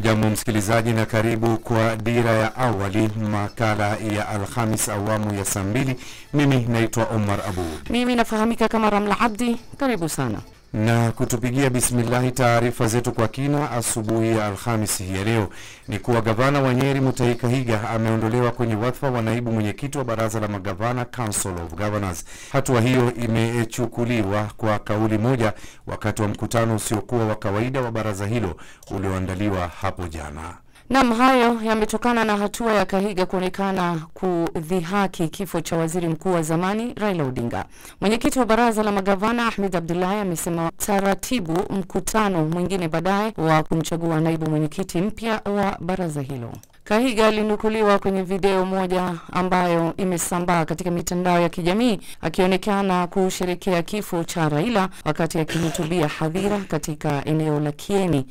Hujambo msikilizaji na karibu kwa dira ya awali, makala ya Alhamis awamu ya saa 2. Mimi naitwa Omar Abu. Mimi nafahamika kama Ramla Abdi. Karibu sana. Na kutupigia bismillah taarifa zetu kwa kina asubuhi ya Alhamis hii leo ni kuwa gavana wa Nyeri Mutahi Kahiga ameondolewa kwenye wadhifa wa naibu mwenyekiti wa baraza la magavana, Council of Governors. Hatua hiyo imechukuliwa kwa kauli moja wakati wa mkutano usiokuwa wa kawaida wa baraza hilo ulioandaliwa hapo jana. Naam, hayo yametokana na hatua ya Kahiga kuonekana kudhihaki kifo cha waziri mkuu wa zamani Raila Odinga. Mwenyekiti wa baraza la magavana Ahmed Abdullahi amesema taratibu mkutano mwingine baadaye wa kumchagua naibu mwenyekiti mpya wa baraza hilo. Kahiga alinukuliwa kwenye video moja ambayo imesambaa katika mitandao ya kijamii akionekana kusherehekea kifo cha Raila wakati akihutubia hadhira katika eneo la Kieni.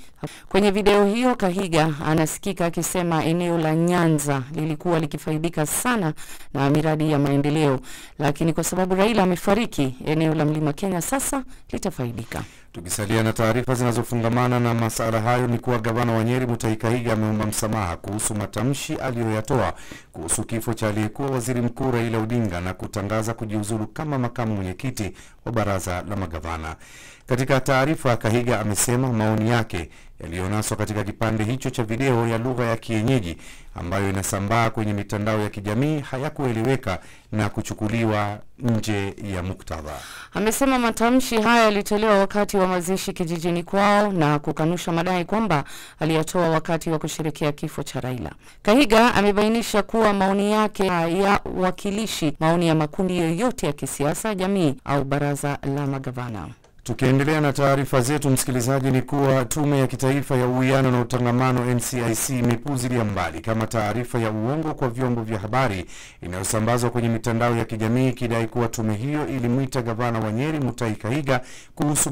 Kwenye video hiyo Kahiga anasikika akisema eneo la Nyanza lilikuwa likifaidika sana na miradi ya maendeleo, lakini kwa sababu Raila amefariki, eneo la Mlima Kenya sasa litafaidika. Tukisalia na taarifa zinazofungamana na masuala hayo ni kuwa gavana wa Nyeri Mutahi Kahiga ameomba msamaha kuhusu matamshi aliyoyatoa kuhusu kifo cha aliyekuwa waziri mkuu Raila Odinga na kutangaza kujiuzulu kama makamu mwenyekiti wa baraza la magavana. Katika taarifa, Kahiga amesema maoni yake yaliyonaswa katika kipande hicho cha video ya lugha ya kienyeji ambayo inasambaa kwenye mitandao ya kijamii hayakueleweka na kuchukuliwa nje ya muktadha. Amesema matamshi haya yalitolewa wakati wa mazishi kijijini kwao na kukanusha madai kwamba aliyatoa wakati wa kusherehekea kifo cha Raila. Kahiga amebainisha kuwa maoni yake ya wakilishi maoni ya makundi yoyote ya kisiasa, jamii au baraza la magavana. Tukiendelea na taarifa zetu msikilizaji, ni kuwa tume ya kitaifa ya uwiano na utangamano NCIC imepuuzilia mbali kama taarifa ya uongo kwa vyombo vya habari inayosambazwa kwenye mitandao ya kijamii ikidai kuwa tume hiyo ilimuita gavana wa Nyeri Mutahi Kahiga kuhusu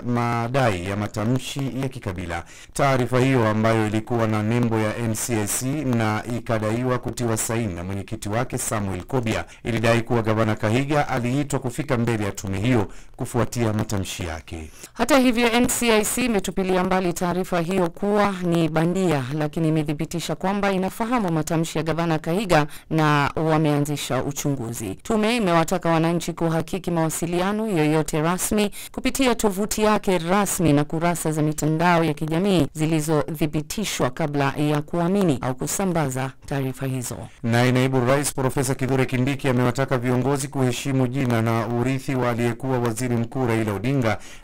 madai ya matamshi ya kikabila. Taarifa hiyo ambayo ilikuwa na nembo ya NCIC na ikadaiwa kutiwa saini na mwenyekiti wake Samuel Kobia ilidai kuwa gavana Kahiga aliitwa kufika mbele ya tume hiyo kufuatia matamshi yake. Hata hivyo NCIC imetupilia mbali taarifa hiyo kuwa ni bandia, lakini imedhibitisha kwamba inafahamu matamshi ya gavana Kahiga na wameanzisha uchunguzi. Tume imewataka wananchi kuhakiki mawasiliano yoyote rasmi kupitia tovuti yake rasmi na kurasa za mitandao ya kijamii zilizothibitishwa kabla ya kuamini au kusambaza taarifa hizo. Na naibu rais Profesa Kithure Kindiki amewataka viongozi kuheshimu jina na urithi wa aliyekuwa waziri mkuu Raila Odinga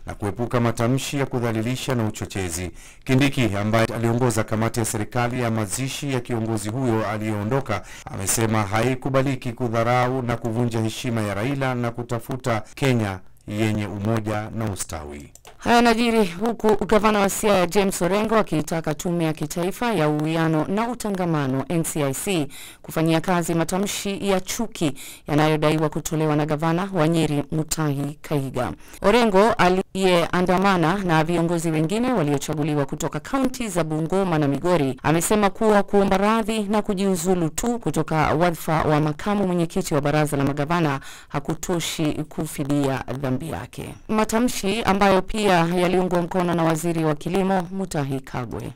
na kuepuka matamshi ya kudhalilisha na uchochezi. Kindiki ambaye aliongoza kamati ya serikali ya mazishi ya kiongozi huyo aliyeondoka amesema haikubaliki kudharau na kuvunja heshima ya Raila na kutafuta Kenya yenye umoja na ustawi. Haya najiri huku gavana wa Siaya James Orengo akitaka tume ya kitaifa ya uwiano na utangamano NCIC kufanyia kazi matamshi ya chuki yanayodaiwa kutolewa na gavana wa Nyeri Mutahi Kahiga. Orengo aliyeandamana na viongozi wengine waliochaguliwa kutoka kaunti za Bungoma na Migori amesema kuwa kuomba radhi na kujiuzulu tu kutoka wadhifa wa makamu mwenyekiti wa baraza la magavana hakutoshi kufidia dhambi yake. Matamshi ambayo pia yaliungwa mkono na waziri wa kilimo Mutahi Kagwe.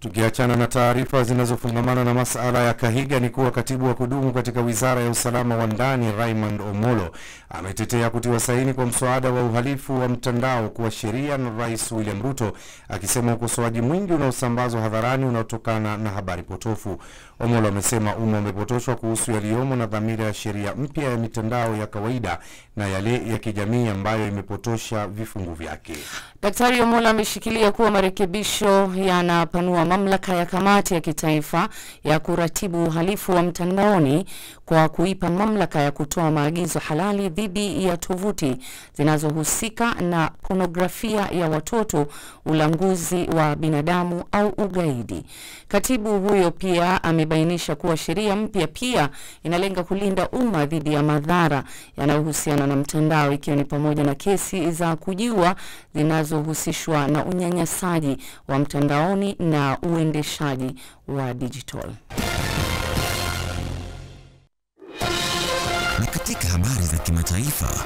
Tukiachana na taarifa zinazofungamana na masuala ya Kahiga, ni kuwa katibu wa kudumu katika wizara ya usalama wa ndani Raymond Omolo ametetea kutiwa saini kwa mswada wa uhalifu wa mtandao kuwa sheria na Rais William Ruto, akisema ukosoaji mwingi unaosambazwa hadharani unaotokana na habari potofu. Omolo amesema umma umepotoshwa kuhusu yaliyomo na dhamira ya sheria mpya ya mitandao ya kawaida na yale ya kijamii ambayo imepotosha vifungu vyake. Daktari Omolo ameshikilia kuwa marekebisho yanapanua mamlaka ya kamati ya kitaifa ya kuratibu uhalifu wa mtandaoni kwa kuipa mamlaka ya kutoa maagizo halali dhidi ya tovuti zinazohusika na pornografia ya watoto, ulanguzi wa binadamu au ugaidi. Katibu huyo pia amebainisha kuwa sheria mpya pia inalenga kulinda umma dhidi ya madhara yanayohusiana na mtandao, ikiwa ni pamoja na kesi za kujiua zinazohusishwa na unyanyasaji wa mtandaoni na uendeshaji wa digital. Na katika habari za kimataifa,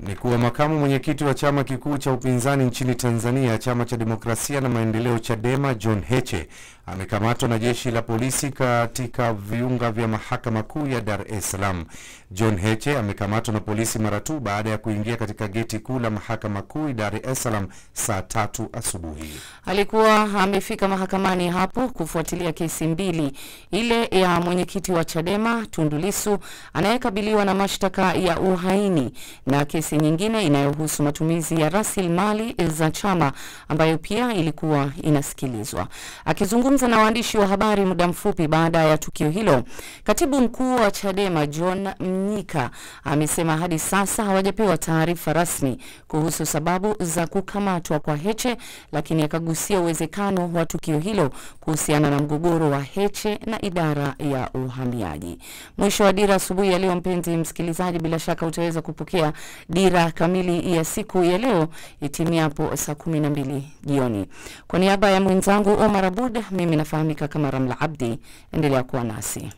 ni kuwa makamu mwenyekiti wa chama kikuu cha upinzani nchini Tanzania, chama cha demokrasia na maendeleo Chadema, John Heche amekamatwa na jeshi la polisi katika viunga vya mahakama kuu ya Dar es Salaam. John Heche amekamatwa na polisi mara tu baada ya kuingia katika geti kuu la mahakama kuu Dar es Salaam saa 3 asubuhi. Alikuwa amefika mahakamani hapo kufuatilia kesi mbili, ile ya mwenyekiti wa Chadema Tundu Lissu anayekabiliwa na mashtaka ya uhaini na kesi nyingine inayohusu matumizi ya rasilimali za chama ambayo pia ilikuwa inasikilizwa. Akizungumza na waandishi wa habari muda mfupi baada ya tukio hilo, katibu mkuu wa Chadema John Mnyika amesema hadi sasa hawajapewa taarifa rasmi kuhusu sababu za kukamatwa kwa Heche, lakini akagusia uwezekano wa tukio hilo kuhusiana na mgogoro wa Heche na idara ya uhamiaji. Mwisho wa Dira asubuhi ya leo, mpenzi msikilizaji, bila shaka utaweza kupokea dira kamili ya siku ya leo itimiapo saa 12 jioni. Kwa niaba ya mwenzangu Omar Abud, mimi nafahamika kama Ramla Abdi. Endelea kuwa nasi.